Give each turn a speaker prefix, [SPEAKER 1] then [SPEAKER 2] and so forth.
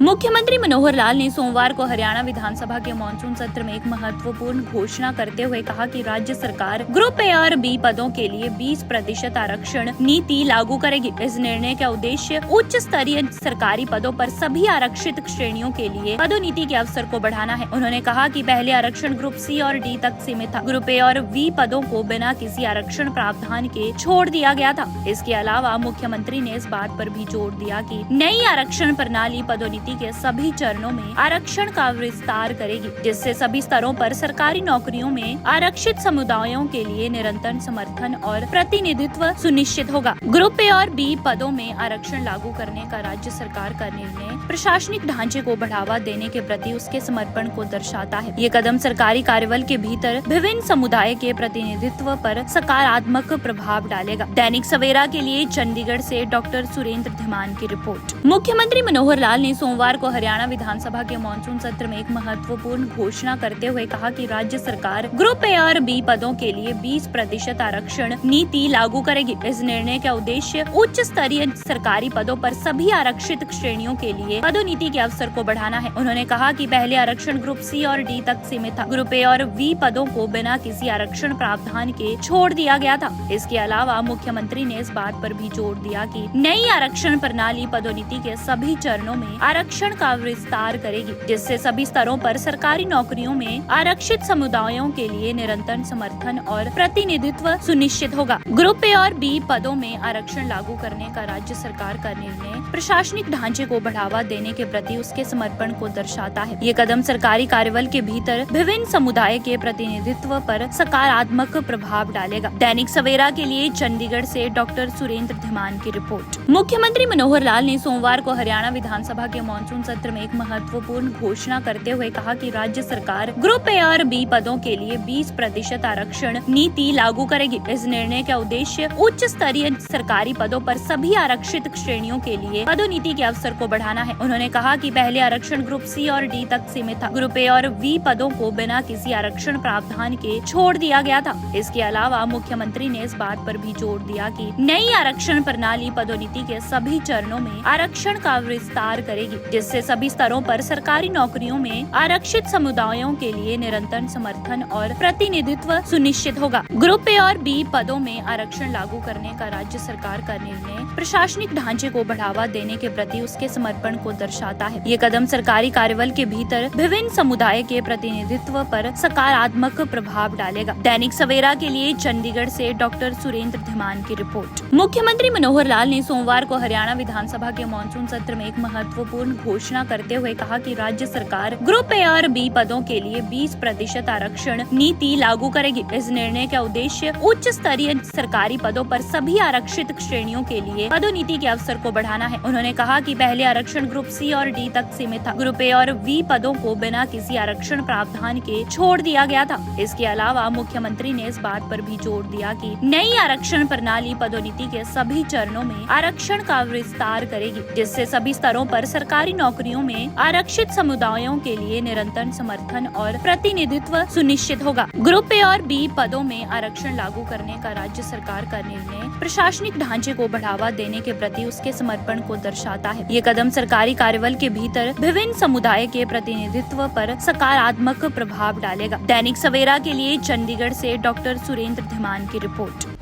[SPEAKER 1] मुख्यमंत्री मनोहर लाल ने सोमवार को हरियाणा विधानसभा के मानसून सत्र में एक महत्वपूर्ण घोषणा करते हुए कहा कि राज्य सरकार ग्रुप ए और बी पदों के लिए 20% आरक्षण नीति लागू करेगी। इस निर्णय का उद्देश्य उच्च स्तरीय सरकारी पदों पर सभी आरक्षित श्रेणियों के लिए पदोन्नति के अवसर को बढ़ाना है। उन्होंने कहा कि पहले आरक्षण ग्रुप सी और डी तक सीमित था। ग्रुप ए और बी पदों को बिना किसी आरक्षण प्रावधान के छोड़ दिया गया था। इसके अलावा मुख्यमंत्री ने इस बात पर भी जोर दिया कि नई आरक्षण प्रणाली पदोन्नति के सभी चरणों में आरक्षण का विस्तार करेगी, जिससे सभी स्तरों पर सरकारी नौकरियों में आरक्षित समुदायों के लिए निरंतर समर्थन और प्रतिनिधित्व सुनिश्चित होगा। ग्रुप ए और बी पदों में आरक्षण लागू करने का राज्य सरकार का निर्णय प्रशासनिक ढांचे को बढ़ावा देने के प्रति उसके समर्पण को दर्शाता है। ये कदम सरकारी कार्यबल के भीतर विभिन्न समुदाय के प्रतिनिधित्व पर सकारात्मक प्रभाव डालेगा। दैनिक सवेरा के लिए चंडीगढ़ से डॉक्टर सुरेंद्र धीमान की रिपोर्ट। मुख्यमंत्री मनोहर लाल ने सोमवार को हरियाणा विधानसभा के मानसून सत्र में एक महत्वपूर्ण घोषणा करते हुए कहा कि राज्य सरकार ग्रुप ए और बी पदों के लिए 20% आरक्षण नीति लागू करेगी। इस निर्णय का उद्देश्य उच्च स्तरीय सरकारी पदों पर सभी आरक्षित श्रेणियों के लिए पदोन्नति के अवसर को बढ़ाना है। उन्होंने कहा कि पहले आरक्षण ग्रुप सी और डी तक सीमित था। ग्रुप ए और बी पदों को बिना किसी आरक्षण प्रावधान के छोड़ दिया गया था। इसके अलावा मुख्यमंत्री ने इस बात पर भी जोर दिया कि नई आरक्षण प्रणाली पदोन्नति के सभी चरणों में आरक्षण का विस्तार करेगी, जिससे सभी स्तरों पर सरकारी नौकरियों में आरक्षित समुदायों के लिए निरंतर समर्थन और प्रतिनिधित्व सुनिश्चित होगा। ग्रुप ए और बी पदों में आरक्षण लागू करने का राज्य सरकार का निर्णय प्रशासनिक ढांचे को बढ़ावा देने के प्रति उसके समर्पण को दर्शाता है। ये कदम सरकारी कार्यबल के भीतर विभिन्न समुदाय के प्रतिनिधित्व पर सकारात्मक प्रभाव डालेगा। दैनिक सवेरा के लिए चंडीगढ़ से डॉक्टर सुरेंद्र धीमान की रिपोर्ट। मुख्यमंत्री मनोहर लाल ने सोमवार को हरियाणा विधानसभा के मानसून सत्र में एक महत्वपूर्ण घोषणा करते हुए कहा कि राज्य सरकार ग्रुप ए और बी पदों के लिए 20% आरक्षण नीति लागू करेगी। इस निर्णय का उद्देश्य उच्च स्तरीय सरकारी पदों पर सभी आरक्षित श्रेणियों के लिए पदोन्नति के अवसर को बढ़ाना है। उन्होंने कहा कि पहले आरक्षण ग्रुप सी और डी तक सीमित था। ग्रुप ए और बी पदों को बिना किसी आरक्षण प्रावधान के छोड़ दिया गया था। इसके अलावा मुख्यमंत्री ने इस बात पर भी जोर दिया कि नई आरक्षण प्रणाली पदोन्नति के सभी चरणों में आरक्षण का विस्तार करेगी, जिससे सभी स्तरों पर सरकारी नौकरियों में आरक्षित समुदायों के लिए निरंतर समर्थन और प्रतिनिधित्व सुनिश्चित होगा। ग्रुप ए और बी पदों में आरक्षण लागू करने का राज्य सरकार का निर्णय प्रशासनिक ढांचे को बढ़ावा देने के प्रति उसके समर्पण को दर्शाता है। ये कदम सरकारी कार्यबल के भीतर विभिन्न समुदाय के प्रतिनिधित्व पर सकारात्मक प्रभाव डालेगा। दैनिक सवेरा के लिए चंडीगढ़ से डॉक्टर सुरेंद्र धीमान की रिपोर्ट। मुख्यमंत्री मनोहर लाल ने सोमवार को हरियाणा विधानसभा के मानसून सत्र में एक महत्वपूर्ण घोषणा करते हुए कहा कि राज्य सरकार ग्रुप ए और बी पदों के लिए 20% आरक्षण नीति लागू करेगी। इस निर्णय का उद्देश्य उच्च स्तरीय सरकारी पदों पर सभी आरक्षित श्रेणियों के लिए पदोन्नति के अवसर को बढ़ाना है। उन्होंने कहा कि पहले आरक्षण ग्रुप सी और डी तक सीमित था। ग्रुप ए और बी पदों को बिना किसी आरक्षण प्रावधान के छोड़ दिया गया था। इसके अलावा मुख्यमंत्री ने इस बात पर भी जोर दिया कि नई आरक्षण प्रणाली पदोन्नति के सभी चरणों में आरक्षण का विस्तार करेगी, जिससे सभी स्तरों पर सरकारी नौकरियों में आरक्षित समुदायों के लिए निरंतर समर्थन और प्रतिनिधित्व सुनिश्चित होगा। ग्रुप ए और बी पदों में आरक्षण लागू करने का राज्य सरकार का निर्णय प्रशासनिक ढांचे को बढ़ावा देने के प्रति उसके समर्पण को दर्शाता है। ये कदम सरकारी कार्यबल के भीतर विभिन्न समुदाय के प्रतिनिधित्व पर सकारात्मक प्रभाव डालेगा। दैनिक सवेरा के लिए चंडीगढ़ से डॉक्टर सुरेंद्र धीमान की रिपोर्ट।